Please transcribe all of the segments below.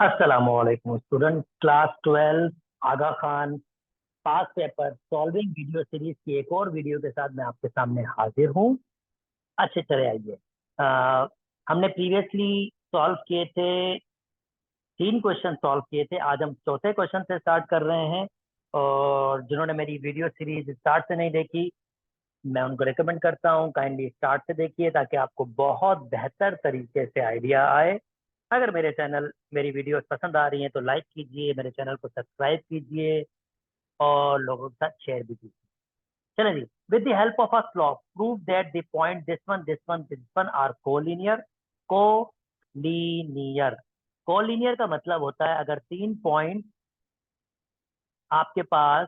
अस्सलामुअलैकुम student, class 12 आगा खान पास paper solving video series की एक और वीडियो के साथ मैं आपके सामने हाजिर हूँ। अच्छे चले आइए। हमने प्रीवियसली सॉल्व किए थे, 3 क्वेश्चन सॉल्व किए थे। आज हम चौथे क्वेश्चन से स्टार्ट कर रहे हैं। और जिन्होंने मेरी वीडियो सीरीज स्टार्ट से नहीं देखी, मैं उनको रिकमेंड करता हूँ काइंडली स्टार्ट से देखिए, ताकि आपको बहुत बेहतर तरीके से आइडिया आए। अगर मेरी वीडियोस पसंद आ रही हैं तो लाइक कीजिए, मेरे चैनल को सब्सक्राइब कीजिए और लोगों के साथ शेयर भी कीजिए। चलें जी। With the help of a slope prove that the point this one are collinear. Collinear collinear का मतलब होता है अगर 3 पॉइंट आपके पास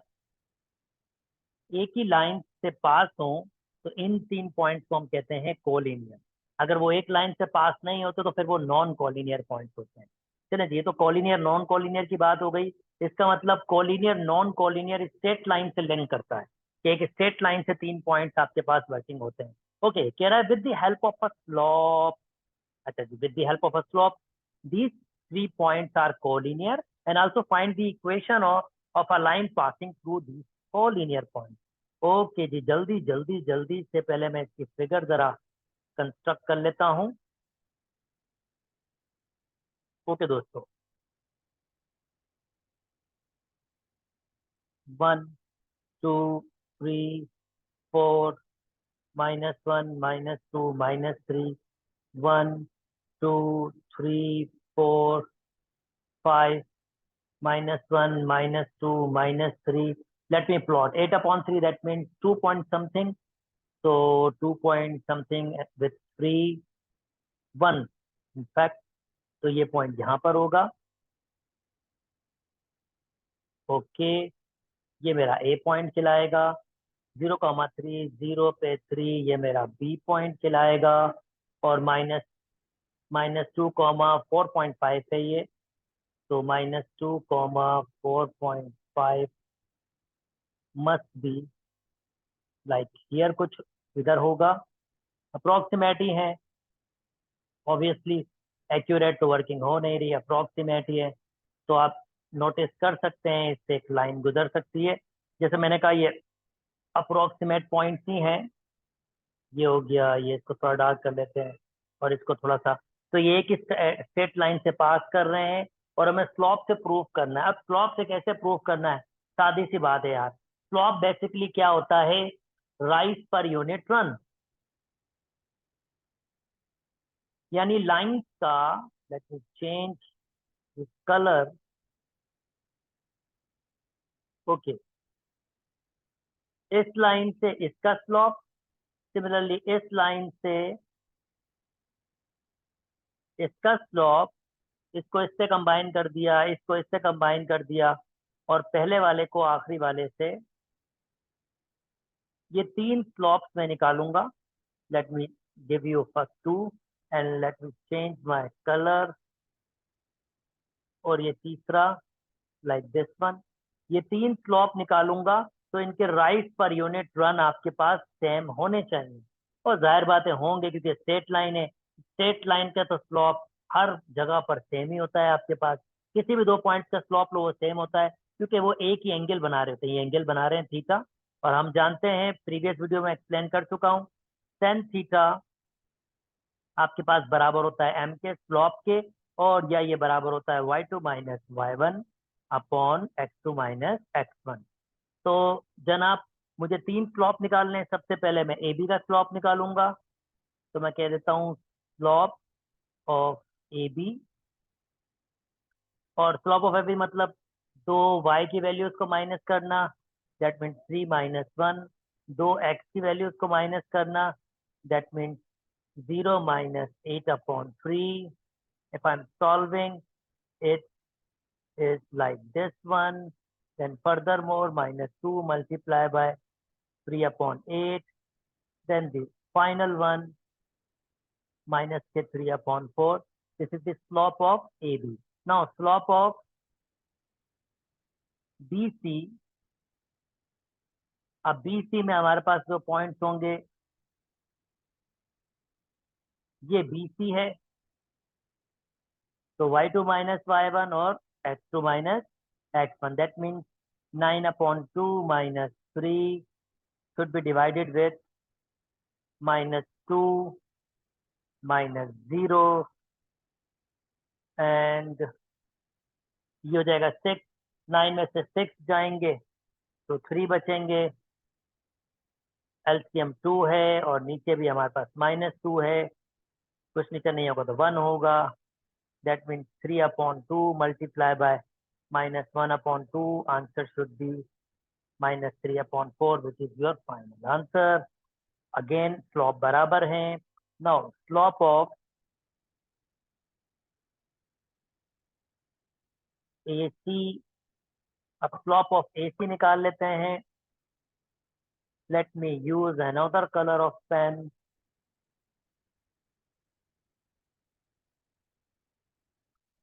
एक ही लाइन से पास हो तो इन 3 पॉइंट्स को हम कहते हैं कोलिनियर। अगर वो एक लाइन से पास नहीं होते तो फिर वो नॉन कोलिनियर पॉइंट्स होते हैं। चलिए जी, ये तो कोलिनियर नॉन कोलिनियर की बात हो गई। इसका मतलब collinear non collinear straight line से लिंक करता है कि एक स्ट्रेट लाइन से 3 पॉइंट्स आपके पास वर्किंग होते हैं। ओके, कह रहा है with the help of a slope. अच्छा जी, with the help of a slope these 3 points are collinear and also find the equation of a line passing through these collinear points। Okay जी, जल्दी जल्दी जल्दी से पहले मैं इसकी फिगर जरा कंस्ट्रक्ट कर लेता हूं। ओके दोस्तों, 1 2 3 4, -1 -2 -3, 1 2 3 4 5, -1 -2 -3। Let me plot 8/3, that means 2 point something। So 2 point something with 3 1 in fact, तो ये पॉइंट यहाँ पर होगा। ओके, ये मेरा ए पॉइंट खिलाएगा। 0,3 0 पे 3, ये मेरा बी पॉइंट खिलाएगा। और -2, -4.5 है ये। तो -2, 4.5 मस्ट बी लाइक हियर, कुछ इधर होगा। अप्रोक्सीमेट ही है, ऑब्वियसली एक्यूरेट तो वर्किंग हो नहीं रही, अप्रोक्सीमेट ही है। तो आप नोटिस कर सकते हैं इससे एक लाइन गुजर सकती है। जैसे मैंने कहा, ये अप्रोक्सीमेट पॉइंट्स ही हैं। ये हो गया, ये इसको थोड़ा डार्क कर लेते हैं और इसको थोड़ा सा। तो ये एक स्ट्रेट लाइन से पास कर रहे हैं और हमें स्लॉप से प्रूफ करना है। अब स्लॉप से कैसे प्रूफ करना है? सादी सी बात है यार। स्लॉप बेसिकली क्या होता है? राइज पर यूनिट रन, यानी लाइन का। Let me change colour. Okay, इस लाइन से इसका स्लॉप, सिमिलरली इस लाइन से इसका स्लॉप, इसको इससे कंबाइन कर दिया, इसको इससे कंबाइन कर दिया और पहले वाले को आखिरी वाले से। ये 3 स्लॉप्स मैं निकालूंगा। Let me give you first 2 and let me change my colour. और ये तीसरा लाइक दिस वन। ये 3 स्लॉप निकालूंगा तो इनके राइट पर यूनिट रन आपके पास सेम होने चाहिए। और जाहिर बात है होंगे, क्योंकि स्ट्रेट लाइन है। स्ट्रेट लाइन का तो स्लॉप हर जगह पर सेम ही होता है आपके पास। किसी भी 2 पॉइंट्स का स्लॉप लो वो सेम होता है, क्योंकि वो एक ही एंगल बना रहे होते हैं। ये एंगल बना रहे हैं थीटा। और हम जानते हैं, प्रीवियस वीडियो में एक्सप्लेन कर चुका हूँ, टेन थीटा आपके पास बराबर होता है एम के स्लॉप के। और या ये बराबर होता है y2 - y1 upon x2 - x1। तो जनाब, मुझे 3 स्लॉप निकालने हैं। सबसे पहले मैं ए बी का स्लॉप निकालूंगा। तो मैं कह देता हूँ स्लॉप ऑफ ए बी। और स्लॉप ऑफ ए बी मतलब दो y की वैल्यूज को माइनस करना, दैट मीन्स 3 - 1। दो x की वैल्यूज को माइनस करना, that means 0 - 8/3। If I'm solving, it is like this one. Then furthermore, -2 multiplied by 3/8. Then the final one, -3/4. This is the slope of AB. Now, slope of BC। अब BC में हमारे पास जो points होंगे, ये BC है। तो y2 minus y1 और x2 minus x1. That means 9/2 minus 3 should be divided with -2 minus 0 and ये हो जाएगा 6. 9 में से 6 जाएंगे तो 3 बचेंगे. एलसीएम 2 है और नीचे भी हमारे पास -2 है. कुछ नीचे नहीं होगा तो 1 होगा. That means 3/2 multiplied by -1/2. Answer should be -3/4, which is your final answer. Again, slope बराबर हैं. Now, slope of AC, अब slope of AC निकाल लेते हैं. Let me use another color of pen.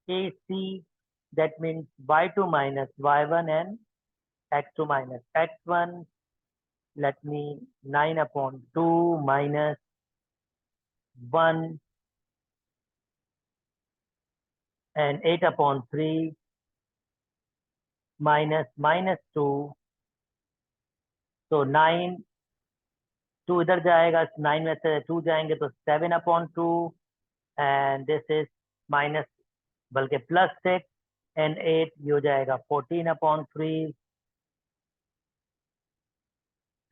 AC, that means y2 minus y1 and x2 minus x1. Let me 9/2 minus 1 and 8/3 minus -2. तो 9, 2 इधर जाएगा, 9 में से 2 जाएंगे तो 7/2 एंड दिस इज माइनस बल्कि +6 and 8 ये हो जाएगा 14/3.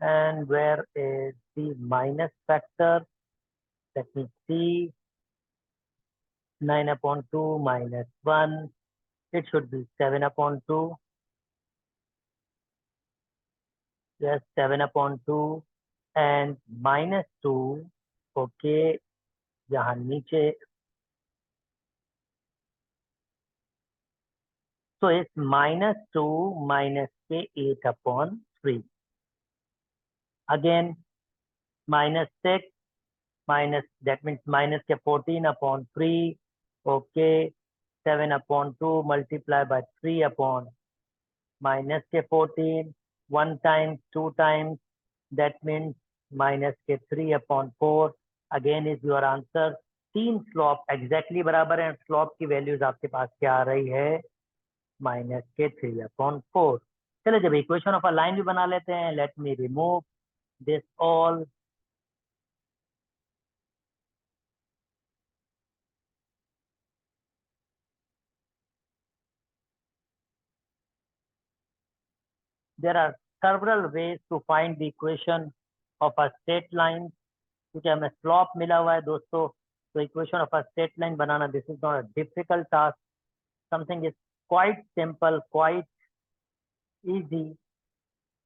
And where is the minus factor? Let me see. 9/2 minus 1. It should be 7/2. Yes, 7/2 and -2. Okay, यहाँ नीचे so it's -2 minus के 8/3. Again -6 minus, that means minus के 14/3. Okay, 7/2 multiplied by 3 upon minus के 14. 1 times 2 times, that means minus के 3/4. Again is your answer. 3 slope exactly बराबर है. Slope की values आपके पास क्या आ रही है? माइनस के 3/4. चलिए जब इक्वेशन ऑफ अ लाइन भी बना लेते हैं. Let me remove this all. There are several ways to find the equation of a straight line. क्योंकि हमें स्लॉप मिला हुआ है दोस्तों, तो equation of a straight line बनाना this is not a difficult task. Something is quite simple, quite easy.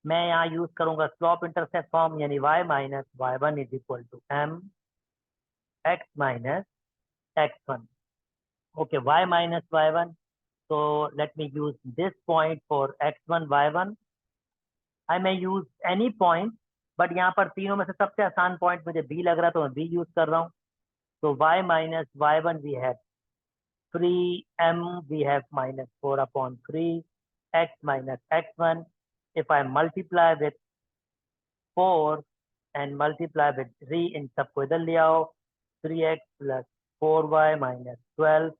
मैं यहाँ यूज करूंगा स्लॉप इंटरसेप्ट फॉर्म, यानी y minus y1 is equal to m x minus x1. Okay, y minus y1. so let me use this point for x1 y1. I may use any point, but यहाँ पर तीनों में से सबसे आसान point मुझे b लग रहा है तो मैं b यूज कर रहा हूँ. तो y minus y1 we have 3m, we have -4/3 x minus x1. If I multiply with 4 and multiply with 3, इन सबको इधर ले आओ. 3x plus 4y minus 12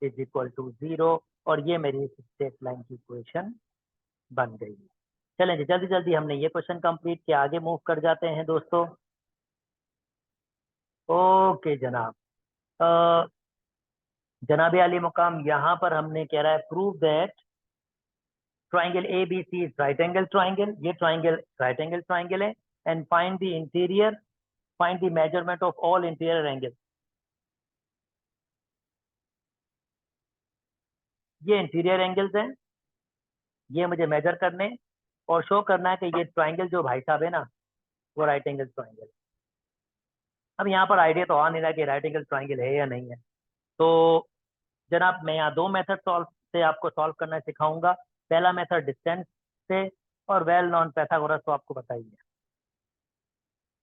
is equal to 0. और ये मेरी स्ट्रेट लाइन की इक्वेशन बन गई है. चलें जी, जल्दी जल्दी हमने ये क्वेश्चन कंप्लीट किया, आगे मूव कर जाते हैं दोस्तों. ओके जनाब, जनाब आली मुकाम यहाँ पर हमने कह रहा है prove that triangle ABC is right angle triangle. ये ट्राइंगल राइट एंगल ट्राइंगल है. And find the interior, find the measurement of all interior angle. ये इंटीरियर एंगल्स हैं, ये मुझे मेजर करने और शो करना है कि ये ट्राइंगल जो भाई साहब है ना, वो राइट एंगल ट्राइंगल. अब यहाँ पर आइडिया तो आ नहीं रहा कि राइट एंगल ट्राइंगल है या नहीं है. तो जनाब मैं यहाँ 2 मेथड सॉल्व से आपको सॉल्व करना सिखाऊंगा. पहला मेथड डिस्टेंस से, और वेल नॉन पैथागोरस तो आपको बताइए.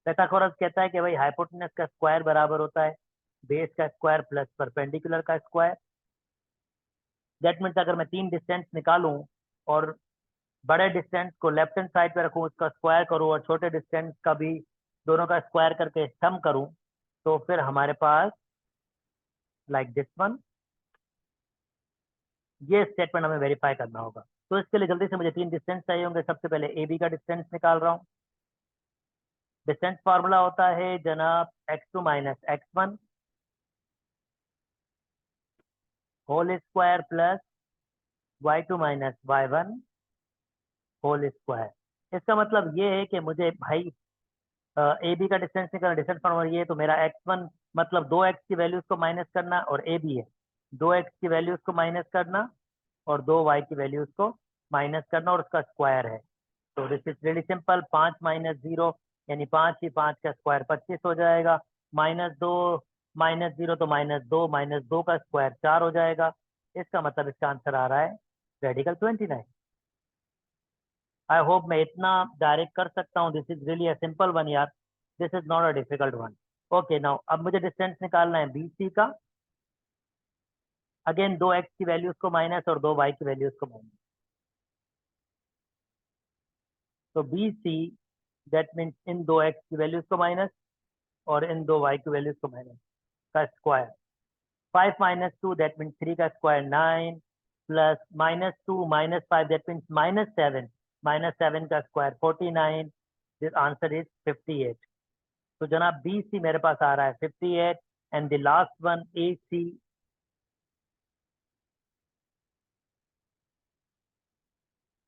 पैथागोरस कहता है कि भाई हाइपोटेनस का स्क्वायर बराबर होता है बेस का स्क्वायर प्लस परपेंडिकुलर का स्क्वायर. दैट मीन्स अगर मैं 3 डिस्टेंस निकालूं और बड़े डिस्टेंस को लेफ्ट हैंड साइड पे रखूं, उसका स्क्वायर करूं, और छोटे डिस्टेंस का भी दोनों का स्क्वायर करके सम करूं, तो फिर हमारे पास लाइक दिस वन ये स्टेटमेंट हमें वेरीफाई करना होगा। तो इसके लिए जल्दी से मुझे 3 डिस्टेंस चाहिए होंगे। सबसे पहले ए बी का डिस्टेंस निकाल रहा हूँ। डिस्टेंस फार्मूला होता है जनाब x2 minus x1 whole square plus y2 minus y1 whole square. इसका मतलब ये है कि मुझे भाई ए बी का डिस्टेंस निकालना। डिस्टेंस फार्मूला ये है, तो मेरा x1 मतलब 2x की वैल्यूज को माइनस करना, और ए बी है 2x की वैल्यूज को माइनस करना और 2y की वैल्यूज को माइनस करना, और उसका स्क्वायर है। तो this is really simple. 5 minus 0 यानी 5 ही, 5 का स्क्वायर 25 हो जाएगा। -2 -0 तो -2, -2 का स्क्वायर 4 हो जाएगा। इसका मतलब इसका आंसर आ रहा है रेडिकल 29। आई होप मैं इतना डायरेक्ट कर सकता हूँ। This is really a simple one यार, this is not a difficult one. Okay now अब मुझे डिस्टेंस निकालना है बी सी का। अगेन 2x की वैल्यूज को माइनस और 2y की वैल्यूज को माइनस। तो B C that means in 2x की वैल्यूज को माइनस और इन 2y की वैल्यूज को माइनस का स्क्वायर। 5 माइनस 2 दैट मीन्स 3 का स्क्वायर 9 प्लस -2 -5 दैट मीन्स -7, -7 का स्क्वायर 49। This answer is 58। तो जनाब बी सी मेरे पास आ रहा है 58। And the last one A C.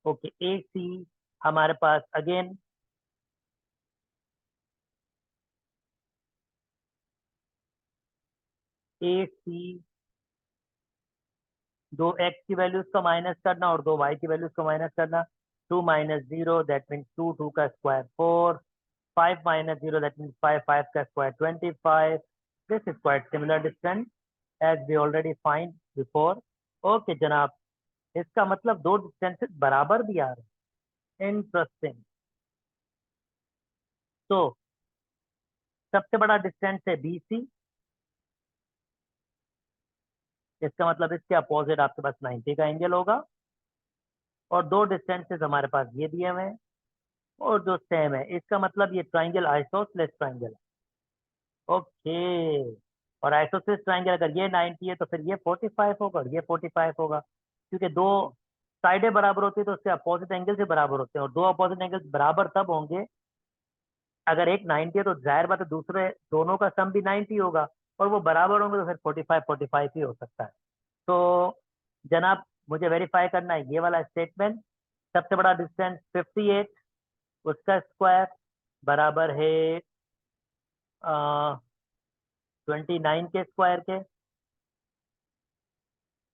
Okay A C हमारे पास अगेन ए सी 2x की वैल्यूज को माइनस करना और 2y की वैल्यूज को माइनस करना। 2 माइनस 0 दैट मीन्स 2, 2 का स्क्वायर 4, 5 माइनस 0 दैट मीन्स 5, 5 का square 25। This is quite similar distance as we already find before. Okay जनाब, इसका मतलब दो डिस्टेंसेस बराबर भी आ रहे हैं। इंटरेस्टिंग। तो सबसे बड़ा डिस्टेंस है बी सी। इसका मतलब इसके अपोजिट आपके पास 90 का एंगल होगा। और दो डिस्टेंसेस हमारे पास ये दिए हुए हैं और जो सेम है, इसका मतलब ये ट्राइंगल आइसोसेलेस ट्राइंगल है। ओके। और आइसोसेलेस ट्राइंगल अगर ये 90 है तो फिर ये 45 होगा और ये 45 होगा, क्योंकि दो साइडें बराबर होती है तो उसके अपोजिट एंगल से बराबर होते हैं। और दो अपोजिट एंगल बराबर तब होंगे अगर एक 90 है तो जाहिर बात है दूसरे दोनों का सम भी 90 होगा, और वो बराबर होंगे तो फिर 45 45 ही हो सकता है। तो जनाब मुझे वेरीफाई करना है ये वाला स्टेटमेंट। सबसे बड़ा डिस्टेंस 58, उसका स्क्वायर बराबर है 29 के स्क्वायर के,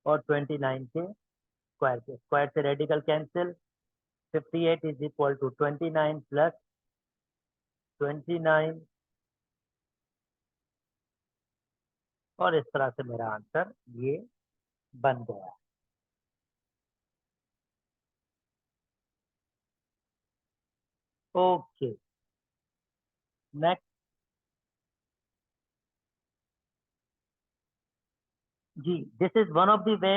और 29 के स्क्वायर के। स्क्वायर से radical cancel. 58 is equal to 29 plus 29, और इस तरह से मेरा आंसर ये बन गया। Okay next. जी this is one of the way.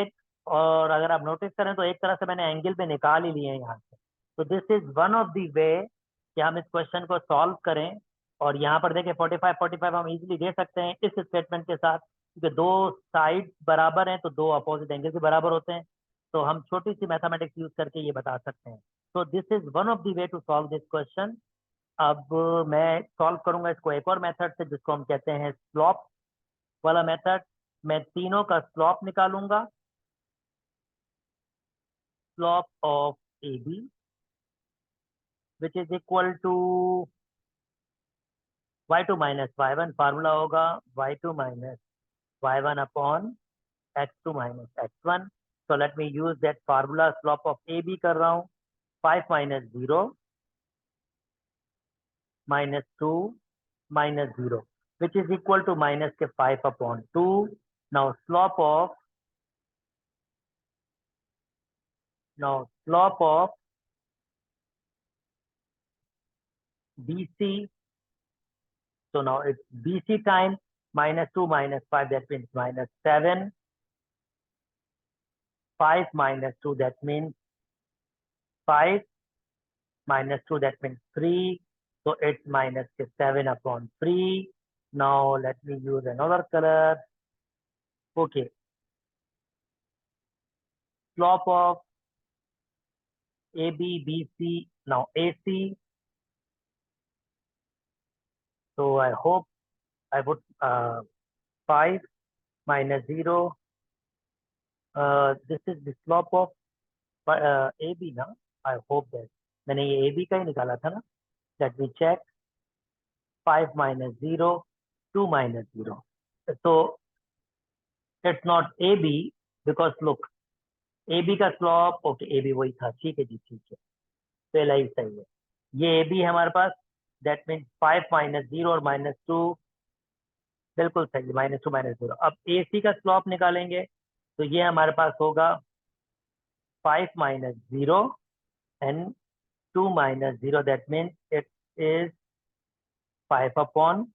और अगर आप नोटिस करें तो एक तरह से मैंने एंगल पे निकाल ही लिए हैं यहाँ से। तो this is one of the वे कि हम इस क्वेश्चन को सॉल्व करें। और यहाँ पर देखें 45 45 हम इजीली दे सकते हैं इस स्टेटमेंट के साथ, क्योंकि दो साइड बराबर हैं तो दो अपोजिट एंगल भी बराबर होते हैं। तो हम छोटी सी मैथमेटिक्स यूज करके ये बता सकते हैं। तो this is one of the way to solve this question. अब मैं सॉल्व करूंगा इसको एक और मेथड से, जिसको हम कहते हैं स्लॉप वाला मेथड। मैं तीनों का स्लॉप निकालूंगा। Slope of A B which is equal to y2 minus y1। Formula होगा y2 minus y1 upon x2 minus x1। so let me use that formula। Slope of A B कर रहा हूँ। 5 minus 0 minus 2 minus 0 which is equal to minus के 5 upon 2। Now slope of BC। So now it's BC times -2 -5, that means -7. 5 minus 2, that means 5 minus 2, that means 3. So it's minus 7 upon 3. Now let me use another color. Okay. slope of AB, BC, now AC. So I hope I put 5 minus 0. This is the slope of AB ना. I hope that मैंने ये AB का ही निकाला था ना. Let me check. 5 minus 0, 2 minus 0. So it's not AB because look, AB का slope okay AB वही था. ठीक है जी, ठीक है, पहला ही सही है. ये AB है हमारे पास. दैट मीन्स 5 माइनस 0 और माइनस 2 बिल्कुल सही है. -2 -0. अब AC का स्लॉप निकालेंगे तो ये हमारे पास होगा 5 minus 0 and 2 minus 0. That means it is 5 upon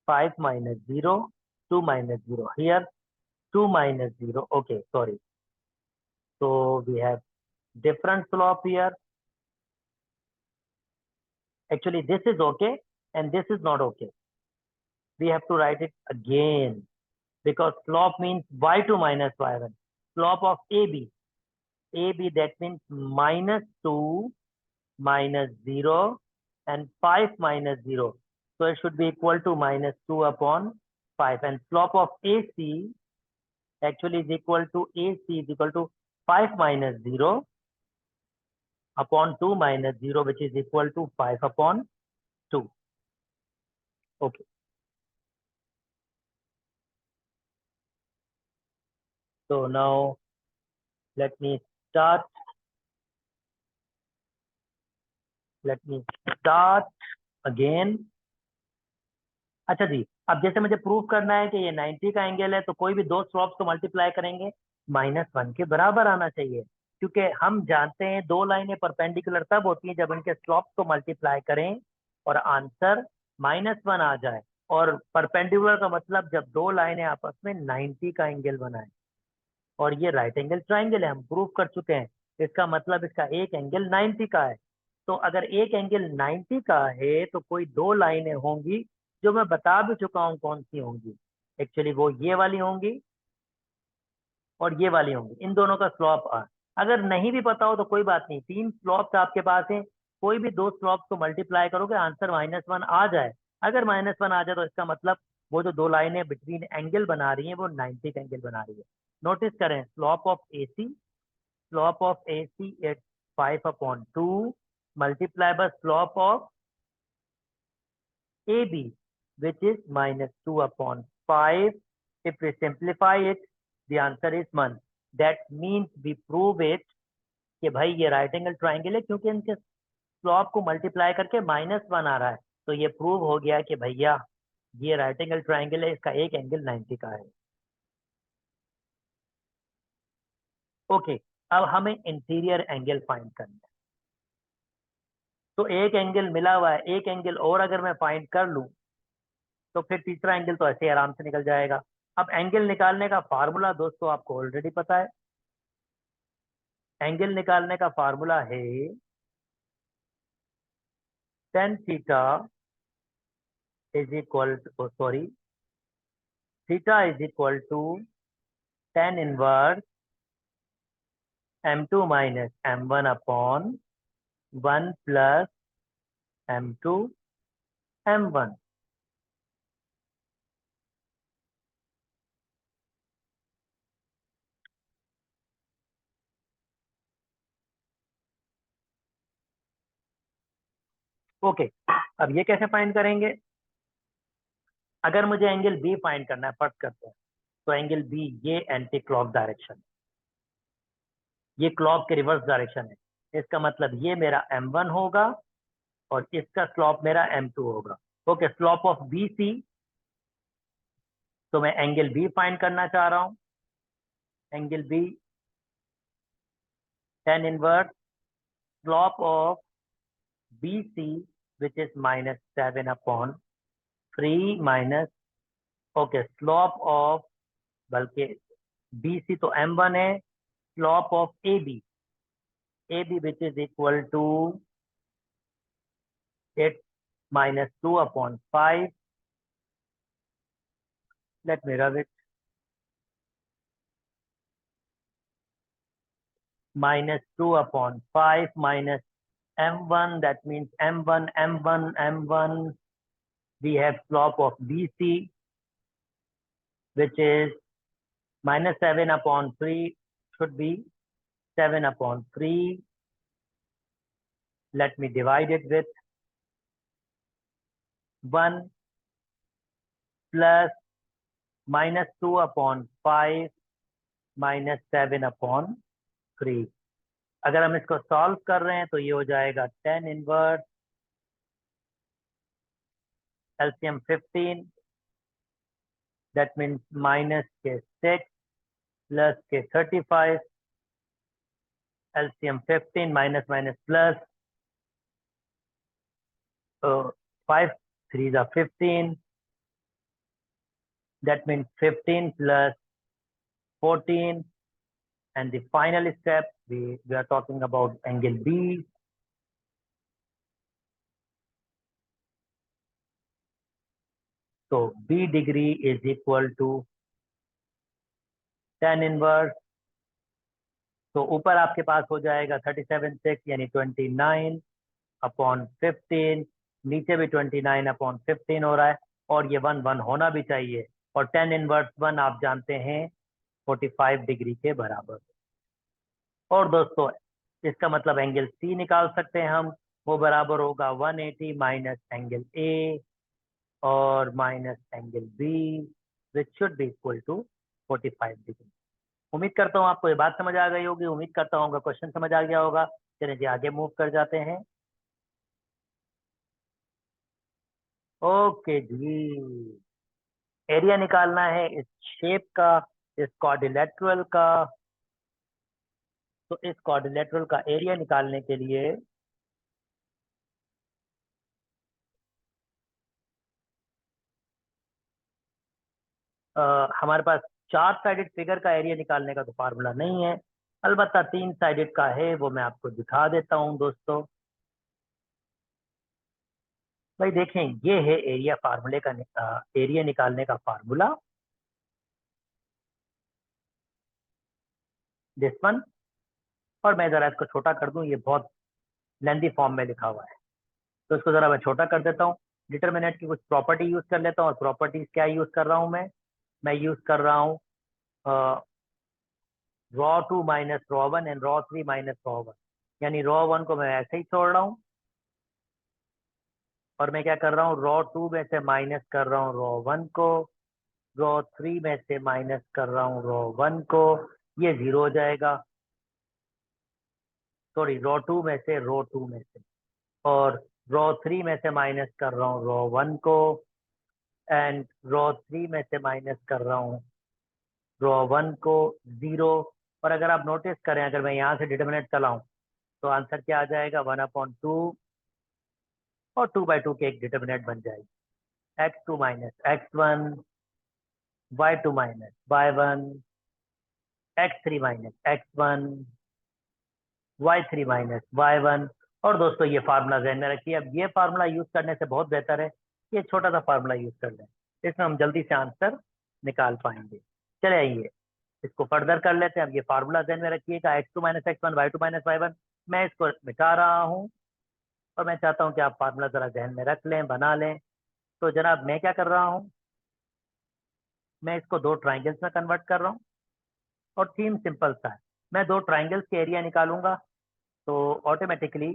5 minus 0, 2 minus 0. Here 2 minus 0. Okay, sorry. So we have different slope here. Actually, this is okay and this is not okay. We have to write it again because slope means y2 minus y1. Slope of AB. AB, that means -2 minus 0 and 5 minus 0. So it should be equal to -2 upon 5. And slope of AC actually is equal to AC is equal to 5 minus 0 upon 2 minus 0, which is equal to 5 upon 2. Okay. So now let me start. Let me start again. अच्छा जी, अब जैसे मुझे prove करना है कि ये 90 का angle है तो कोई भी दो स्लॉप्स को मल्टीप्लाई करेंगे -1 के बराबर आना चाहिए. क्योंकि हम जानते हैं दो लाइनें परपेंडिकुलर तब होती हैं जब इनके स्लॉप्स को मल्टीप्लाई करें और आंसर -1 आ जाए. और परपेंडिकुलर का मतलब जब दो लाइनें आपस में 90 का एंगल बनाए. और ये राइट एंगल ट्राइंगल है, हम प्रूव कर चुके हैं. इसका मतलब इसका एक एंगल 90 का है. तो अगर एक एंगल 90 का है तो कोई दो लाइनें होंगी जो मैं बता भी चुका हूं कौन सी होंगी. एक्चुअली वो ये वाली होंगी और ये वाली होंगी. इन दोनों का स्लॉप अगर नहीं भी पता हो तो कोई बात नहीं. तीन स्लॉप्स आपके पास हैं, कोई भी दो स्लॉप्स को मल्टीप्लाई करोगे आंसर -1 आ जाए. अगर -1 आ जाए तो इसका मतलब वो जो दो लाइनें बिटवीन एंगल बना रही हैं वो 90 का एंगल बना रही है. नोटिस करें slope of AC. Slope of AC is 5 upon 2 multiply by slope of AB, which is -2 upon 5. If we simplify it, the answer is 1. That means we prove it कि भाई ये राइट एंगल ट्राइंगल है क्योंकि इनके slope को multiply करके -1 आ रहा है. तो ये प्रूव हो गया कि भैया ये राइट एंगल ट्राइंगल है, इसका एक एंगल 90 का है. ओके, अब हमें इंटीरियर एंगल फाइंड करना है. तो एक एंगल मिला हुआ है, एक एंगल और अगर मैं फाइंड कर लूं तो फिर तीसरा एंगल तो ऐसे आराम से निकल जाएगा. अब एंगल निकालने का फार्मूला दोस्तों आपको ऑलरेडी पता है. एंगल निकालने का फार्मूला है tan theta is equal to theta is equal to tan inverse m2 minus m1 upon 1 plus m2 m1. Okay, अब ये कैसे फाइंड करेंगे. अगर मुझे एंगल बी फाइंड करना है, फर्स्ट करते हैं. तो एंगल बी ये एंटी क्लॉक डायरेक्शन, ये क्लॉक के रिवर्स डायरेक्शन है. इसका मतलब ये मेरा m1 होगा और इसका स्लॉप मेरा m2 होगा. Okay, slope of BC. तो मैं एंगल बी फाइंड करना चाह रहा हूं. Angle B tan inverse slope of BC which is -7 upon 3 minus okay slope of, बल्कि BC तो m1 है. Slope of AB which is equal to 8 -2 upon 5. Let me rub it. -2/5 minus m1, that means m1. We have slope of BC, which is -7/3, should be 7/3. Let me divide it with 1 plus -2/5 minus 7/3. अगर हम इसको solve कर रहे हैं तो ये हो जाएगा 10 inverse LCM 15, that means minus के 6 plus के 35, LCM 15 minus plus, so 5 3s are 15, that means 15 plus 14, and the final step we are talking about angle B. So B degree is equal to 10 inverse, तो ऊपर आपके पास हो जाएगा 37/6 यानी 29/15, नीचे भी 29/15 हो रहा है, और ये 1 होना भी चाहिए, और 10 इनवर्स 1 आप जानते हैं 45 डिग्री के बराबर। और दोस्तों इसका मतलब एंगल सी निकाल सकते हैं हम, वो बराबर होगा 180 माइनस एंगल ए और minus angle B, which should be equal to 45 degree. उम्मीद करता हूँ आपको ये बात समझ आ गई होगी, उम्मीद करता हूँ क्वेश्चन समझ आ गया होगा। चलिए जी आगे मूव कर जाते हैं। ओके जी, एरिया निकालना है इस शेप का, इस क्वाड्रिलेटरल का। तो इस क्वाड्रिलेटरल का एरिया निकालने के लिए हमारे पास 4 साइडेड फिगर का एरिया निकालने का तो फार्मूला नहीं है, अलबत्ता 3 साइडेड का है, वो मैं आपको दिखा देता हूं दोस्तों। भाई देखें, ये है एरिया फार्मूले का एरिया निकालने का फार्मूला, दिस वन। और मैं जरा इसको छोटा कर दूं, ये बहुत लेंथी फॉर्म में लिखा हुआ है, तो इसको जरा मैं छोटा कर देता हूँ। डिटर्मिनेंट की कुछ प्रॉपर्टी यूज कर लेता हूँ, और प्रॉपर्टीज क्या यूज कर रहा हूँ मैं यूज कर रहा हूँ ρ2 माइनस ρ1 एंड ρ3 माइनस ρ1, यानी ρ1 को मैं ऐसे ही छोड़ रहा हूँ, और मैं क्या कर रहा हूँ, ρ2 में से माइनस कर रहा हूँ ρ1 को, ρ3 में से माइनस कर रहा हूँ ρ1 को, ये 0 हो जाएगा, सॉरी ρ2 में से ρ2 में से, और ρ3 में से माइनस कर रहा हूँ ρ1 को, एंड ρ3 में से माइनस कर रहा हूँ ρ1 को, 0। और अगर आप नोटिस करें, अगर मैं यहाँ से डिटर्मिनेंट चलाऊं तो आंसर क्या आ जाएगा, 1/2, और 2/2 के एक डिटर्मिनेंट बन जाएगी, x2 minus x1, y2 minus y1, x3 minus x1, y3 minus y1। और दोस्तों ये फार्मूला ध्यान में रखिए, अब ये फार्मूला यूज करने से बहुत बेहतर है ये छोटा सा फार्मूला यूज कर लें, इसमें हम जल्दी से आंसर निकाल पाएंगे। चले आइए इसको फर्दर कर लेते हैं। अब ये फार्मूला ध्यान में रखिएगा, x2 minus x1, y2 minus y1, मैं इसको मिटा रहा हूँ, और मैं चाहता हूँ कि आप फार्मूला जरा ध्यान में रख लें, बना लें। तो जनाब मैं क्या कर रहा हूँ, मैं इसको 2 ट्राइंगल्स में कन्वर्ट कर रहा हूँ, और थीम सिंपल सा है, मैं 2 ट्राइंगल्स के एरिया निकालूंगा, तो ऑटोमेटिकली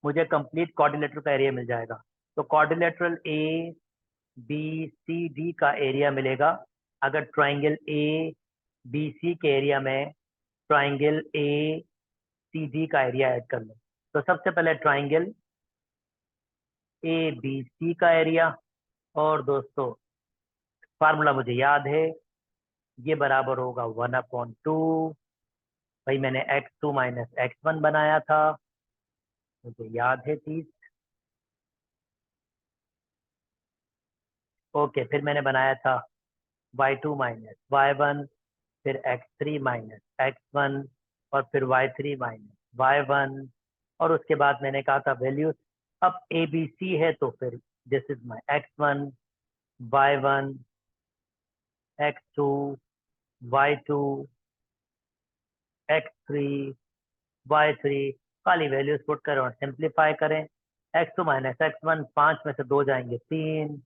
मुझे कंप्लीट क्वाड्रिलेटरल का एरिया मिल जाएगा। तो quadrilateral A B C D का एरिया मिलेगा अगर ट्राइंगल ए बी सी के एरिया में ट्राइंगल ए सी डी का एरिया ऐड कर लें। तो सबसे पहले ट्राइंगल ए बी सी का एरिया, और दोस्तों फार्मूला मुझे याद है, ये बराबर होगा 1/2। भाई मैंने x2 माइनस x1 बनाया था, मुझे याद है चीज। ओके, फिर मैंने बनाया था y2 माइनस y1, फिर x3 माइनस x1, और फिर y3 माइनस y1, और उसके बाद मैंने कहा था वैल्यूज। अब ए बी सी है तो फिर this is my x1, y1, x2, y2, x3 y3, खाली वैल्यूज पुट करें और सिंप्लीफाई करें। x2 माइनस x1, 5 में से 2 जाएंगे 3,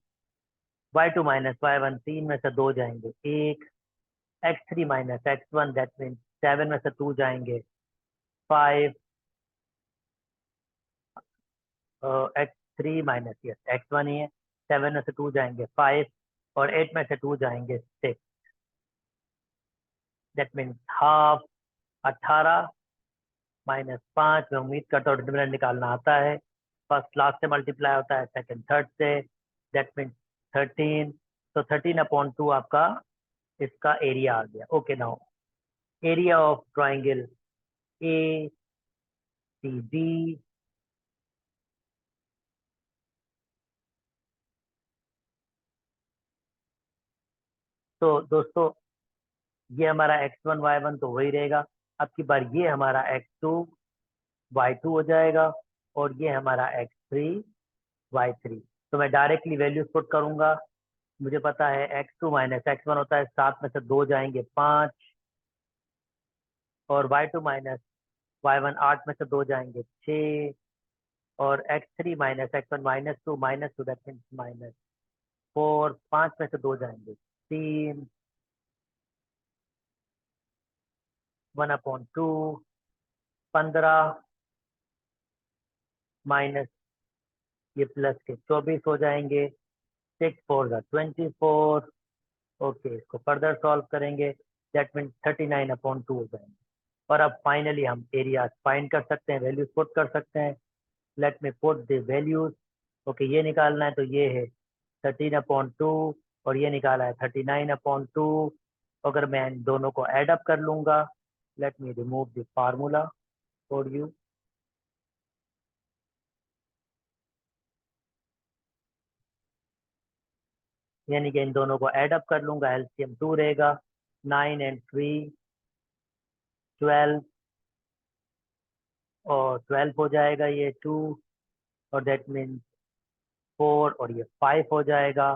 y2 माइनस y1, 3 में से 2 जाएंगे 1, x3 minus x1, that mean 7 में से 2 जाएंगे 5, x3 माइनस यस x1 ही है, 7 में से 2 जाएंगे 5 और 8 में से 2 जाएंगे 6, दैट मीन हाफ। 18 माइनस 5 में उम्मीद करता हूँ डिटरमिनेंट निकालना आता है। फर्स्ट लास्ट से मल्टीप्लाई होता है, सेकंड थर्ड से, दैट मीन 13। तो 13/2 आपका इसका एरिया आ गया। Okay, now area of triangle A C B. तो दोस्तों ये हमारा x1 y1 तो वही रहेगा। अब की बार ये हमारा x2 y2 हो जाएगा और ये हमारा x3 y3। तो मैं डायरेक्टली वैल्यूज पुट करूंगा। मुझे पता है x2 माइनस x1 होता है 7 में से 2 जाएंगे 5 और y2 माइनस y1, 8 में से 2 जाएंगे 6 और x3 minus x1 -2 that means -4, 5 में से 2 जाएंगे 3, 1/2, 15 माइनस ये प्लस के 24 हो जाएंगे, 6 4 24। ओके, इसको फर्दर सॉल्व करेंगे, दैट मीन्स 39/2 हो जाएंगे। और अब फाइनली हम एरिया फाइंड कर सकते हैं, वैल्यूज पुट कर सकते हैं। Let me put the values. Okay, ये निकालना है तो ये है 13/2 और ये निकाला है 39/2। अगर मैं इन दोनों को ऐड अप कर लूंगा, let me remove the formula for you. यानी कि इन दोनों को ऐड अप कर लूंगा, एलसीएम 2 रहेगा, 9 एंड 3 12 और 12 हो जाएगा ये 2 और दैट मीन्स 4 और ये 5 हो जाएगा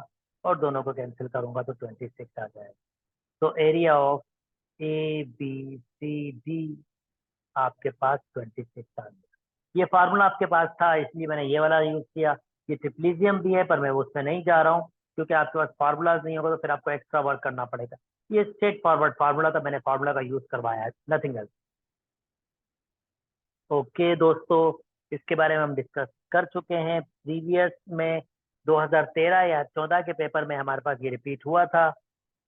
और दोनों को कैंसिल करूंगा तो 26 आ जाएगा। तो area of A B C D आपके पास 26 आ गया। ये फार्मूला आपके पास था इसलिए मैंने ये वाला यूज किया। ये ट्रिप्लीजियम भी है पर मैं उसमें नहीं जा रहा हूँ क्योंकि आपके पास फार्मूलाज नहीं होगा तो फिर आपको एक्स्ट्रा वर्क करना पड़ेगा। ये स्ट्रेट फॉरवर्ड फार्मूला था, मैंने फार्मूला का यूज करवाया है, नथिंग एल्स। ओके दोस्तों, इसके बारे में हम डिस्कस कर चुके हैं प्रीवियस में। 2013 या 14 के पेपर में हमारे पास ये रिपीट हुआ था।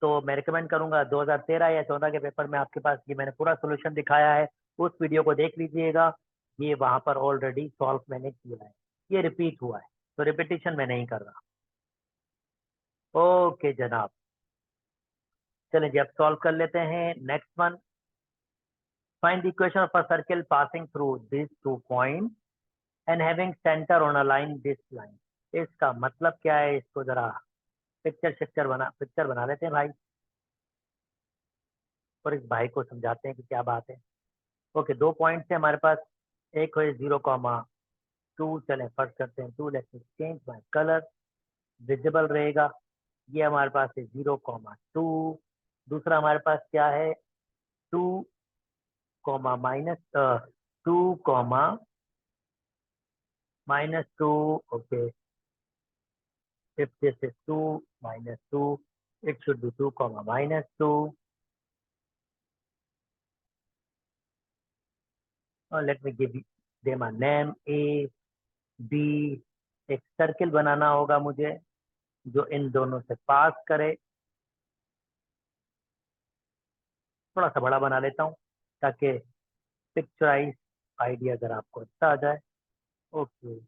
तो मैं रिकमेंड करूंगा 2013 या 14 के पेपर में आपके पास ये मैंने पूरा सोल्यूशन दिखाया है, उस वीडियो को देख लीजिएगा। ये वहां पर ऑलरेडी सॉल्व मैंने किया है, ये रिपीट हुआ है तो रिपीटिशन मैं नहीं कर रहा। ओके जनाब, चलिए जी अब सॉल्व कर लेते हैं next one. Find the equation of a circle passing through this 2 point and having centre on a line this line. इसका मतलब क्या है, इसको जरा पिक्चर बना लेते हैं भाई और इस भाई को समझाते हैं कि क्या बात है। ओके, 2 पॉइंट्स है हमारे पास, एक है 0,2। चलें फर्स्ट करते हैं 2, let me change my colour, visible रहेगा। ये हमारे पास है 0,2। दूसरा हमारे पास क्या है 2 comma minus 2, okay. If this is 2 minus 2, it should be 2 comma minus 2. Let me give them a name A, B। एक सर्किल बनाना होगा मुझे जो इन दोनों से पास करे। थोड़ा सा बड़ा बना लेता हूँ ताकि पिक्चराइज आइडिया अगर आपको अच्छा आ जाए। Okay,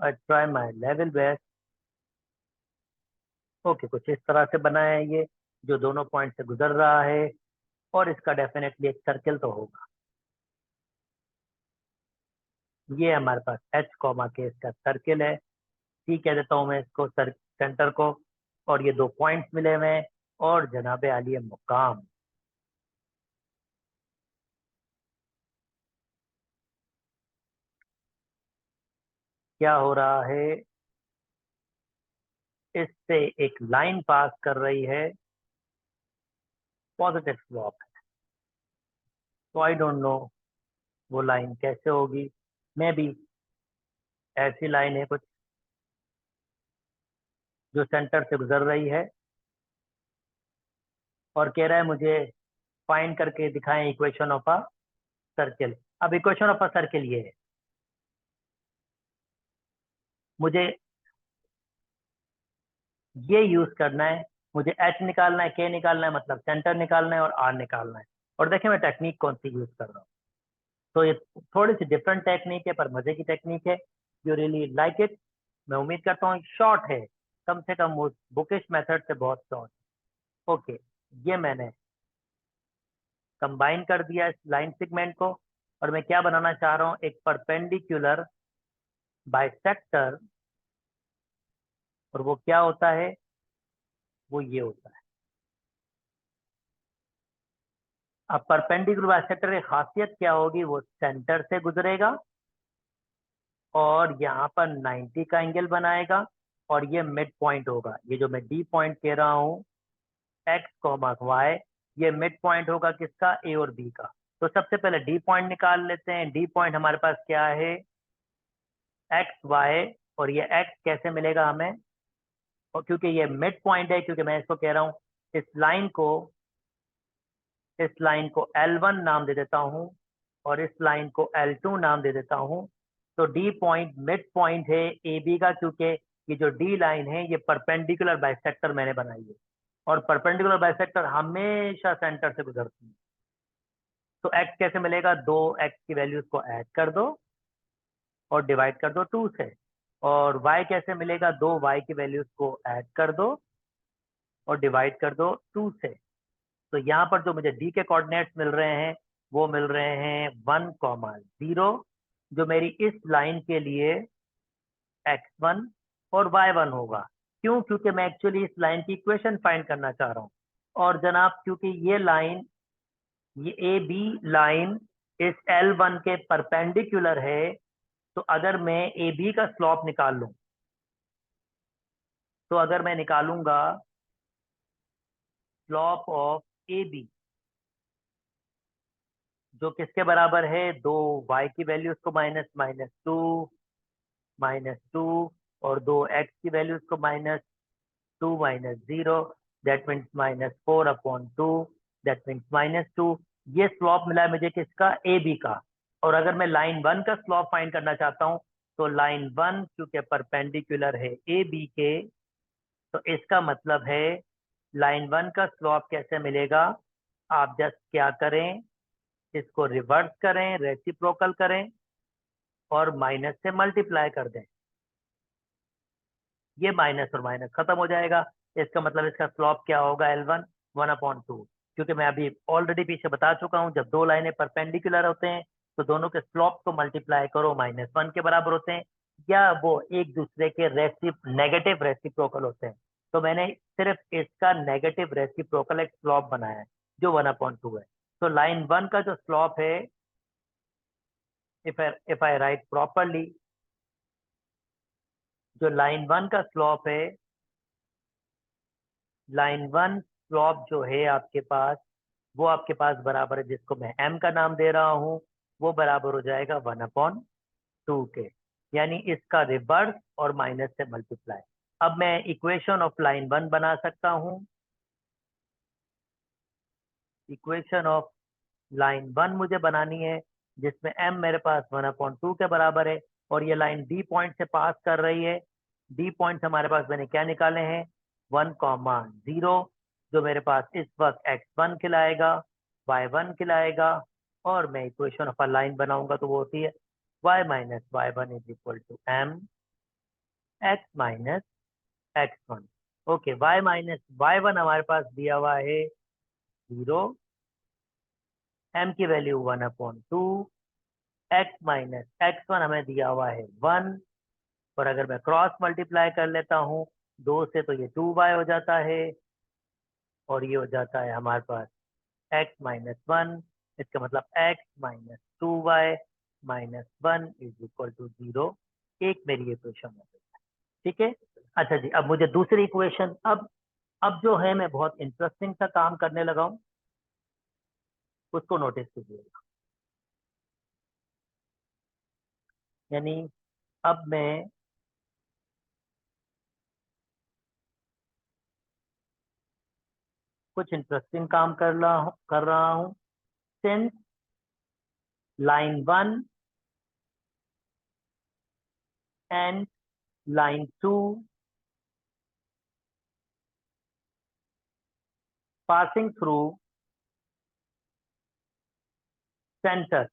I try my level best. Okay, कुछ इस तरह से बना है ये, जो दोनों पॉइंट से गुजर रहा है और इसका डेफिनेटली एक सर्किल तो होगा। ये हमारे पास एच कॉमा के इसका सर्किल है। ठीक कह देता हूँ मैं इसको सेंटर को, और ये 2 पॉइंट्स मिले हुए हैं और जनाबे आलिया मुकाम। क्या हो रहा है, इससे एक लाइन पास कर रही है, पॉजिटिव स्लोप है। तो आई डोंट नो वो लाइन कैसे होगी। मे बी ऐसी लाइन है कुछ जो सेंटर से गुजर रही है और कह रहा है मुझे फाइंड करके दिखाएं इक्वेशन ऑफ अ सर्किल। अब इक्वेशन ऑफ अ सर्किल ये है, मुझे ये यूज करना है, मुझे एच निकालना है, के निकालना है, मतलब सेंटर निकालना है और आर निकालना है। और देखिए मैं टेक्निक कौन सी यूज कर रहा हूँ। तो ये थोड़ी सी डिफरेंट टेक्निक है पर मजे की टेक्निक है। You really like it. मैं उम्मीद करता हूँ शॉर्ट है, कम से कम उस बुकिश मेथड से बहुत शॉर्ट। ओके, ये मैंने कंबाइन कर दिया इस लाइन सेगमेंट को और मैं क्या बनाना चाह रहा हूँ, एक परपेंडिकुलर बाइसेक्टर। और वो क्या होता है, वो ये होता है। अब परपेंडिकुलर बाइसेक्टर की खासियत क्या होगी, वो सेंटर से गुजरेगा और यहाँ पर 90 का एंगल बनाएगा और ये मिड पॉइंट होगा। ये जो मैं डी पॉइंट कह रहा हूँ, एक्स कॉमा वाई, ये मिड पॉइंट होगा किसका, ए और बी का। तो सबसे पहले डी पॉइंट निकाल लेते हैं। डी पॉइंट हमारे पास क्या है, एक्स वाई। और ये एक्स कैसे मिलेगा हमें, और क्योंकि ये मिड पॉइंट है, क्योंकि मैं इसको कह रहा हूँ इस लाइन को L1 नाम दे देता हूँ और इस लाइन को L2 नाम दे देता हूँ। तो डी पॉइंट मिड पॉइंट है ए बी का, क्योंकि ये जो डी लाइन है ये परपेंडिकुलर बाइसेक्टर मैंने बनाई है और परपेंडिकुलर बाइसेक्टर हमेशा सेंटर से गुजरती है। तो एक्स कैसे मिलेगा, दो एक्स की वैल्यूज को ऐड कर दो और डिवाइड कर दो 2 से। और y कैसे मिलेगा, दो y की वैल्यूज को ऐड कर दो और डिवाइड कर दो 2 से। तो यहाँ पर जो मुझे d के कोऑर्डिनेट्स मिल रहे हैं वो मिल रहे हैं 1,0, जो मेरी इस लाइन के लिए x1 और y1 होगा। क्यों, क्योंकि मैं एक्चुअली इस लाइन की इक्वेशन फाइंड करना चाह रहा हूँ। और जनाब क्योंकि ये ए बी लाइन इस L1 के परपेंडिकुलर है, तो अगर मैं ए बी का स्लॉप निकाल लूं, तो अगर मैं निकालूंगा स्लॉप ऑफ ए बी, जो किसके बराबर है, दो y की वैल्यूज को माइनस टू और दो x की वैल्यूज को -2 - 0, दैट मीन्स -4/2, दैट मीन्स -2। ये स्लॉप मिला है मुझे किसका, ए बी का। और अगर मैं लाइन 1 का स्लॉप फाइंड करना चाहता हूँ, तो लाइन 1 क्योंकि परपेंडिकुलर है ए बी के, तो इसका मतलब है लाइन 1 का स्लॉप कैसे मिलेगा। आप जस्ट क्या करें, इसको रिवर्स करें, रेसिप्रोकल करें और माइनस से मल्टीप्लाई कर दें। ये माइनस और माइनस खत्म हो जाएगा। इसका मतलब इसका स्लॉप क्या होगा, L1 1/2। क्योंकि मैं अभी ऑलरेडी पीछे बता चुका हूँ, जब दो लाइनें परपेंडिकुलर होते हैं तो दोनों के स्लॉप को मल्टीप्लाई करो, -1 के बराबर होते हैं, या वो एक दूसरे के नेगेटिव रेसिप्रोकल होते हैं। तो मैंने सिर्फ इसका नेगेटिव रेसिप्रोकल एक स्लॉप बनाया है जो 1/2 है। तो लाइन 1 का जो स्लॉप है, इफ आई राइट प्रॉपरली, जो लाइन 1 का स्लॉप है, लाइन 1 स्लॉप जो है आपके पास, वो आपके पास बराबर है, जिसको मैं m का नाम दे रहा हूँ, वो बराबर हो जाएगा 1/2 के। यानी इसका रिवर्स और माइनस से मल्टीप्लाई। अब मैं इक्वेशन ऑफ लाइन 1 बना सकता हूँ। इक्वेशन ऑफ लाइन 1 मुझे बनानी है, जिसमें m मेरे पास 1/2 के बराबर है और ये लाइन डी पॉइंट से पास कर रही है। डी पॉइंट हमारे पास मैंने क्या निकाले हैं, 1,0, जो मेरे पास इस वक्त x1 खिलाएगा, y1 खिलाएगा। और मैं इक्वेशन ऑफ अ लाइन बनाऊंगा तो वो होती है y - y1 = m x - x1। Okay, y - y1 हमारे पास दिया हुआ है 0, m की वैल्यू 1/2, x - x1 हमें दिया हुआ है 1। और अगर मैं क्रॉस मल्टीप्लाई कर लेता हूँ 2 से, तो ये 2y हो जाता है और ये हो जाता है हमारे पास x - 1। इसका मतलब x - 2y - 1 = 0। एक मेरी ये क्वेश्चन है, ठीक है। अच्छा जी, अब मुझे दूसरी इक्वेशन, अब जो है मैं बहुत इंटरेस्टिंग सा काम करने लगा हूं, उसको नोटिस कीजिएगा। यानी अब मैं कुछ इंटरेस्टिंग काम कर रहा हूं। Since line 1 and line 2 passing through center,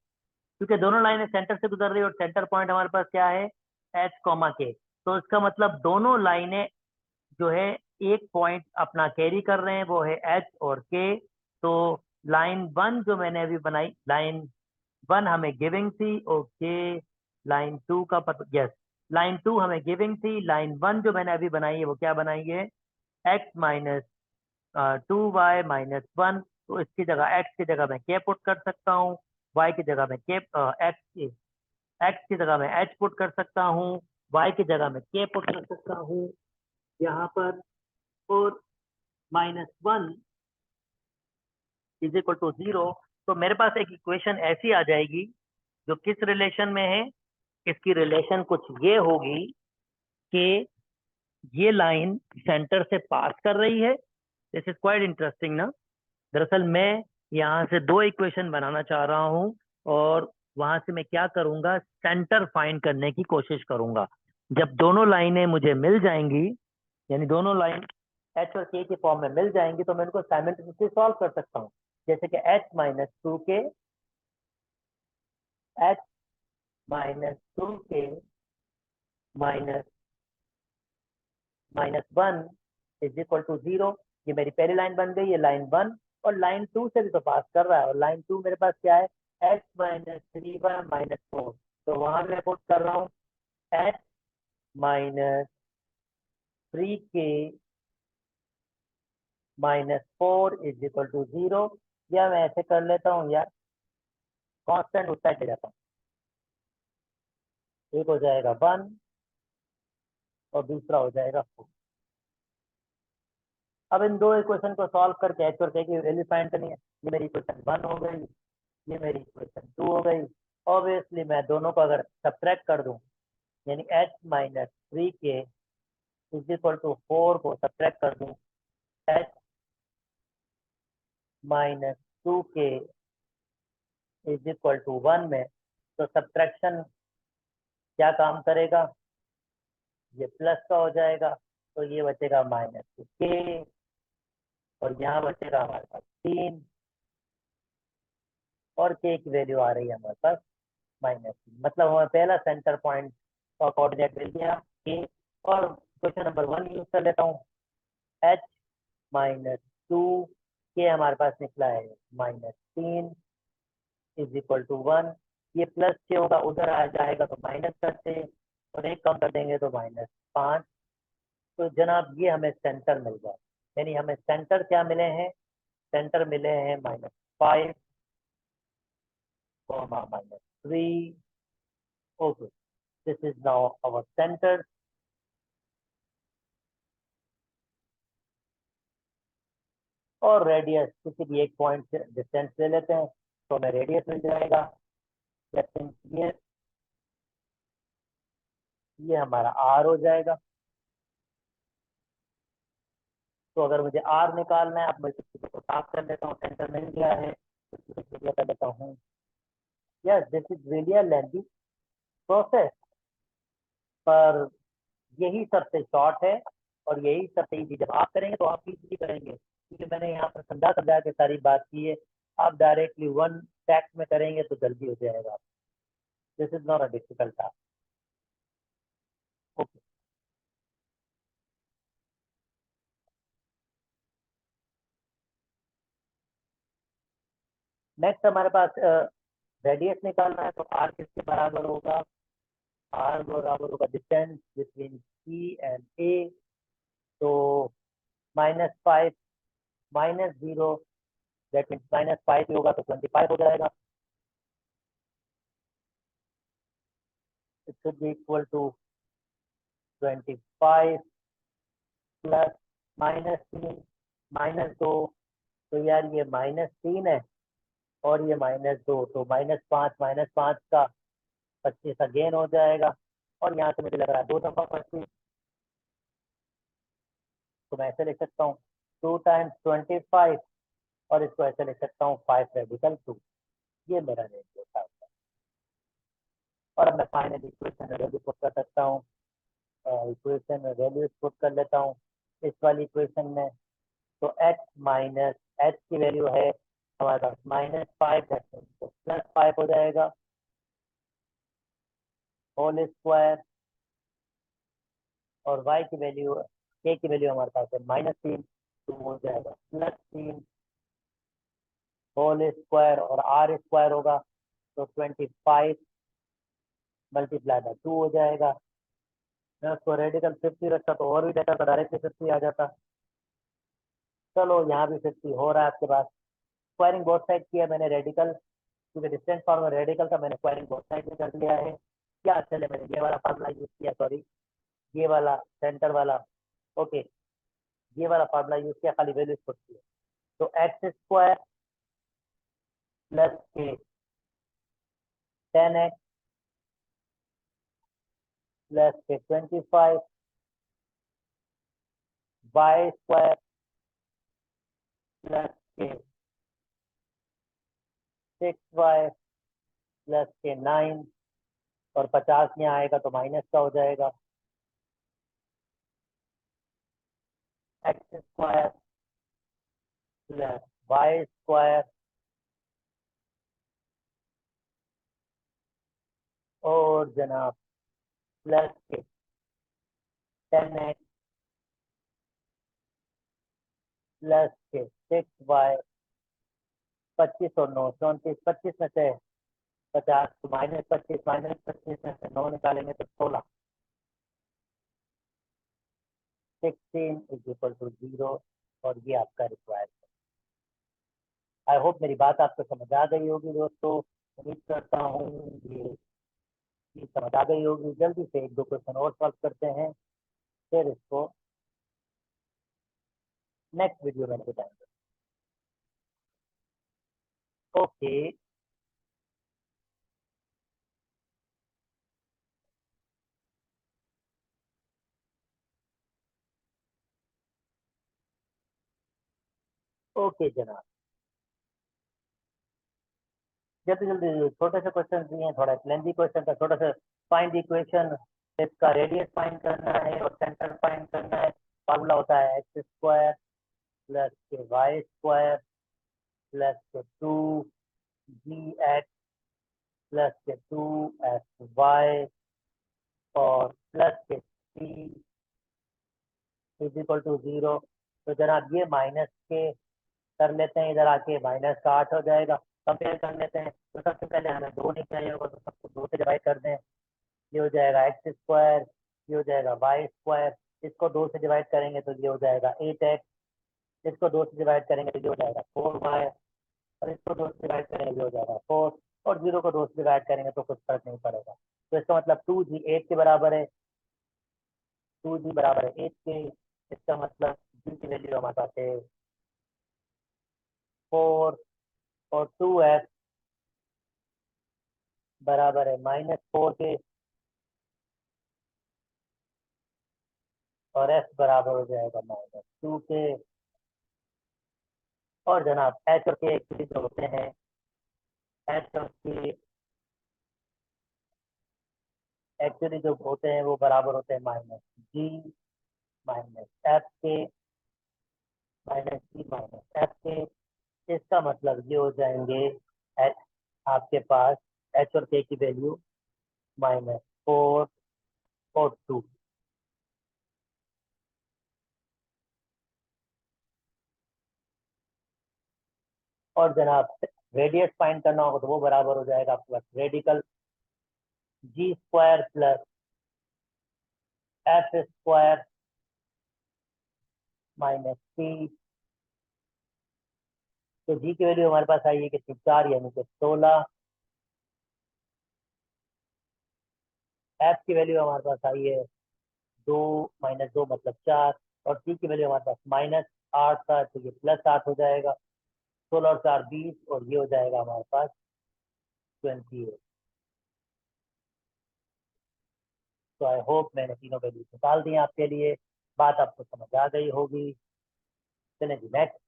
क्योंकि दोनों लाइनें सेंटर से गुजर रही है और सेंटर पॉइंट हमारे पास क्या है, एच कॉमा के। तो इसका मतलब दोनों लाइनें जो है एक पॉइंट अपना कैरी कर रहे हैं, वो है एच और के। तो लाइन 1 जो मैंने अभी बनाई, लाइन 1 हमें गिविंग थी, ओके। लाइन 2 का पता, यस, लाइन 2 हमें गिविंग थी। लाइन 1 जो मैंने अभी बनाई है वो क्या बनाई है, x-2y-1। तो इसकी जगह, x की जगह मैं k पुट कर सकता हूँ, y की जगह मैं x की जगह मैं h पुट कर सकता हूँ, y की जगह मैं k पुट कर सकता हूँ यहाँ पर। और -1 इज इक्वल टू 0। तो मेरे पास एक इक्वेशन ऐसी आ जाएगी जो किस रिलेशन में है, इसकी रिलेशन कुछ ये होगी कि ये लाइन सेंटर से पास कर रही है। दिस इज क्वाइट इंटरेस्टिंग ना। दरअसल मैं यहाँ से दो इक्वेशन बनाना चाह रहा हूँ, और वहां से मैं क्या करूंगा, सेंटर फाइंड करने की कोशिश करूंगा। जब दोनों लाइनें मुझे मिल जाएंगी, यानी दोनों लाइन एच और के फॉर्म में मिल जाएंगी, तो मैं इनको साइमल्टेनियसली सॉल्व कर सकता हूँ। जैसे कि एच-2 के माइनस -1 इज इक्वल टू 0। ये मेरी पहली लाइन बन गई, ये लाइन 1। और लाइन 2 से भी तो पास कर रहा है, और लाइन 2 मेरे पास क्या है, x-3y-4। तो वहां मैं पुट कर रहा हूँ x-3k -4 इज इक्वल टू 0। या मैं ऐसे कर लेता हूँ यार, कांस्टेंट उतना ही जाता हूँ, एक हो जाएगा 1 और दूसरा हो जाएगा 4। अब इन दो इक्वेशन को सॉल्व करके एच और के की वैल्यू फाइंड करनी है। ये मेरी इक्वेशन 1 हो गई, ये मेरी इक्वेशन 2 हो गई। ऑब्वियसली मैं दोनों को अगर सब्ट्रैक्ट कर दूं, यानी x-3k इज इक्वल टू 4 को सब्ट्रैक्ट कर दूं x-2k इज इक्वल टू 1 में, तो सब्ट्रैक्शन क्या काम करेगा, ये प्लस का हो जाएगा, तो ये बचेगा -2k, और यहाँ बचेगा हमारे पास 3, और k की वैल्यू आ रही है हमारे पास -3। मतलब हमें पहला सेंटर पॉइंट का कोऑर्डिनेट मिल गया k। और क्वेश्चन नंबर 1 यूज कर लेता हूँ, h-2 के हमारे पास निकला है -3 इज इक्वल टू 1। ये प्लस से होगा, उधर आ जाएगा तो माइनस करते, और एक कम कर देंगे तो -5। तो जनाब ये हमें सेंटर मिल गया। यानी हमें सेंटर क्या मिले हैं, सेंटर मिले हैं -5, -3। Okay, this is now our centre. और रेडियस किसी भी एक पॉइंट से डिस्टेंस ले लेते हैं, तो हमें रेडियस मिल जाएगा। ये ये हमारा आर हो जाएगा। तो अगर मुझे आर निकालना है, अब मैं किसी को साफ कर लेता हूँ, सेंटर मिल गया है, तो कर लेता हूँ। Yes, this is really a lengthy process, पर यही सबसे शॉर्ट है, और यही सबसे इजी। जब आप करेंगे तो आप इजीली करेंगे, क्योंकि मैंने यहाँ पर समझा समझा के सारी बात की है। आप डायरेक्टली वन टैक्स में करेंगे तो जल्दी हो जाएगा। This is not a difficult task. Okay, next हमारे पास रेडियस निकालना है, तो आर किसके बराबर होगा, आर बराबर होगा डिस्टेंस बिटवीन सी एंड ए। तो -5 -0, दैट मीन्स -5 ही होगा, तो 25 हो जाएगा। It should be equal to 25 plus -3 -2, तो यार ये -3 है और ये -2, तो -5 का 25 का गेन हो जाएगा। और यहाँ से मुझे लग रहा है 2 दफा 25, तो मैं ऐसे लिख सकता हूँ 2 × 25, और इसको ऐसे लिख सकता हूँ 5 रेडिकल 2। ये मेरा रेशियो था। और अब मैं फाइनल इक्वेशन में वैल्यू पुट कर सकता हूँ। इक्वेशन में वैल्यू पुट कर लेता हूँ इस वाली इक्वेशन में। तो x माइनस h की वैल्यू है हमारे पास -5, तो +5 हो जाएगा होल स्क्वायर। और y की वैल्यू, k की वैल्यू हमारे पास है -3, तो हो जाएगा +3 होल स्क्वायर, और r स्क्वायर होगा तो 25 × 2 हो जाएगा। मैं उसको रेडिकल 50 रखता तो और भी बेटर था, डायरेक्टली 50 आ जाता। चलो यहाँ भी 50 हो रहा है आपके पास। स्क्वायरिंग बोथ साइड किया मैंने रेडिकल, क्योंकि डिस्टेंस फॉर्म में रेडिकल का मैंने स्क्वायरिंग बोथ साइड में कर लिया है। क्या चले मैंने ये वाला फार्मूला यूज किया, सॉरी ये वाला सेंटर वाला, ओके ये वाला फार्मूला यूज किया, खाली वैल्यूज पुट किया। तो x² प्लस के 10x प्लस के 25, y² प्लस के 6y प्लस के 9, और 50 यहाँ आएगा तो माइनस का हो जाएगा, x² प्लस y², और जनाब प्लस के 10x प्लस के 6y, 25 और 9 34, 25 में से 50, तो -25, -25 में से 9 निकालेंगे तो 16, 16 = 0, और ये आपका रिक्वायरमेंट। आई होप मेरी बात आपको समझ आ गई होगी दोस्तों। उम्मीद करता हूँ ये समझ आ गई होगी। जल्दी से 1-2 क्वेश्चन और सॉल्व करते हैं, फिर इसको नेक्स्ट वीडियो में बताएंगे। ओके ओके जनाब, जल्दी जल्दी छोटे से क्वेश्चन दिए हैं, थोड़ा लेंथी क्वेश्चन था, छोटा सा। फाइंड द इक्वेशन, इसका रेडियस फाइंड करना है और सेंटर फाइंड करना है। फार्मूला होता है x² प्लस के y² प्लस के 2gx प्लस के 2fy और प्लस के 3 = 0। तो जनाब ये माइनस के कर लेते हैं, इधर आके -8 हो जाएगा। कंपेयर कर लेते हैं, तो सबसे पहले हमें 2 नहीं चाहिए होगा, तो सबको 2 से डिवाइड कर दें। ये हो जाएगा x², ये हो जाएगा y², इसको 2 से डिवाइड करेंगे तो ये हो जाएगा 8x, इसको 2 से डिवाइड करेंगे तो ये हो जाएगा 4y, और इसको 2 से डिवाइड करेंगे ये हो जाएगा 4, और 0 को 2 से डिवाइड करेंगे तो कुछ फर्क नहीं पड़ेगा। तो इसका मतलब 2g 8 के बराबर है, 2g बराबर है 8 के। इसका मतलब g की वैल्यू हमारे पास है 4, और 2f बराबर है -4 के, और f बराबर हो जाएगा -2 के। और जनाब h और k एक्चुअली जो होते हैं, h और k एक्चुअली जो होते हैं वो बराबर होते हैं -g -f के, -g -f के। इसका मतलब ये हो जाएंगे h, आपके पास h और k की वैल्यू -4 और 2। और जनाब रेडियस फाइंड करना होगा तो वो बराबर हो जाएगा आपके पास रेडिकल g² प्लस f² -3। तो जी की वैल्यू हमारे पास आई है कितनी, 4, यानी कि 16। एफ की वैल्यू हमारे पास आई है 2 -2 मतलब 4। और टी की वैल्यू हमारे पास -8 था, तो ये +8 हो जाएगा। 16 और 4 20, और ये हो जाएगा हमारे पास 28। तो आई होप मैंने तीनों वैल्यूज निकाल दी आपके लिए, बात आपको समझ आ गई होगी। चलें जी नेक्स्ट।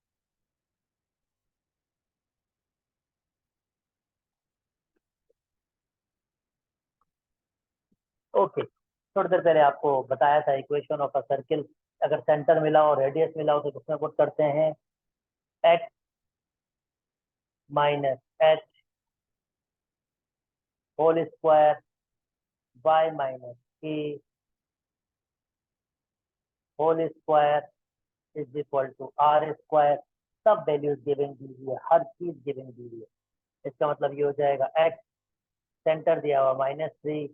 ओके, थोड़ी देर पहले आपको बताया था इक्वेशन ऑफ अ सर्किल, अगर सेंटर मिला हो रेडियस मिला हो तो किसमें पुट करते हैं, x minus H whole square y minus k whole square is equal to R square. सब वैल्यूज गिविंग दी हुई है, हर चीज गिविंग दी हुई है। इसका मतलब ये हो जाएगा x, सेंटर दिया हुआ -3,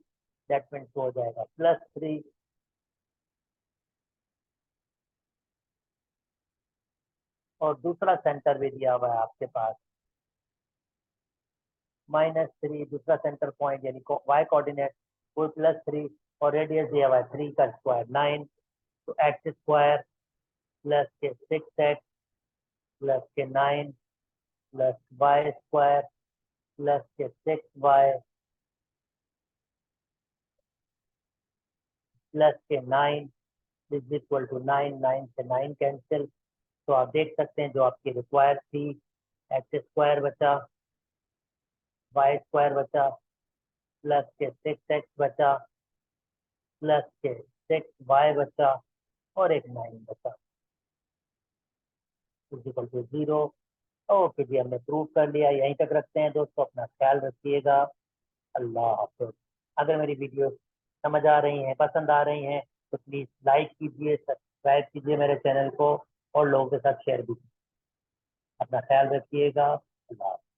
दैट मीन्स हो जाएगा +3, और दूसरा सेंटर भी दिया हुआ है आपके पास -3, दूसरा सेंटर पॉइंट यानी y कोऑर्डिनेट वो +3, और रेडियस दिया हुआ है 3 का स्क्वायर 9, तो x स्क्वायर प्लस के 6x प्लस के 9 प्लस y स्क्वायर प्लस के 6y प्लस के 9 इज इक्वल टू 9, 9 से 9 कैंसिल। तो आप देख सकते हैं जो आपकी रिक्वायर थी, एक्स स्क्वायर बचा, वाई स्क्वायर बचा, प्लस के 6x बचा, प्लस के 6y बचा, और एक 9 बचा, इक्वल टू 0। ओके जी, हमने प्रूव कर लिया। यहीं तक रखते हैं दोस्तों, अपना ख्याल रखिएगा। अल्लाह हाफिज। अगर मेरी वीडियो समझ आ रही हैं, पसंद आ रही हैं, तो प्लीज़ लाइक कीजिए, सब्सक्राइब कीजिए मेरे चैनल को, और लोगों के साथ शेयर भी कीजिए। अपना ख्याल रखिएगा। अल्लाह हाफिज।